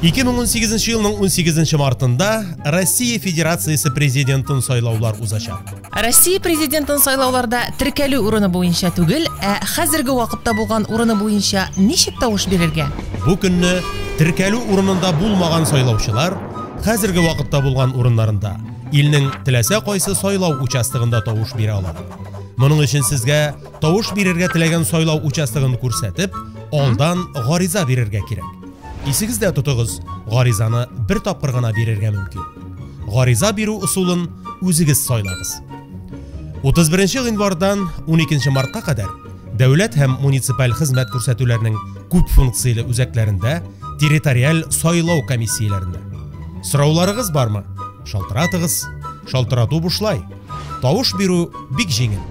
2018 елның 18 мартында Россия Федерациясы президентын сайлаулар узачак. Россия президентын сайлауларда теркәлү урыны буенча түгел, хәзерге вакытта булган урыны буенча ничек тавыш бирергә? Бу көнне теркәлү урынында булмаган сайлаучылар хәзерге вакытта булган урыннарында илнең теләсә кайсы сайлау участогында тавыш бирә алар. Моның өчен сезгә тавыш бирергә теләгән сайлау участогын күрсәтеп, алдан гариза бирергә кирәк. Исегездә тотыгыз, гаризаны бер тапкыр гына бирергә мөмкин. Гариза бирү усулын үзегез сайлагыз. 31 гыйнвардан 12 мартка кадәр дәүләт һәм муниципаль хезмәт күрсәтүләренең күп функцияле үзәкләрендә территориаль сайлау комиссияләрендә. Сорауларыгыз бармы? Шалтыратыгыз. Шалтырату бушлай. Тавыш бирү бик җиңел.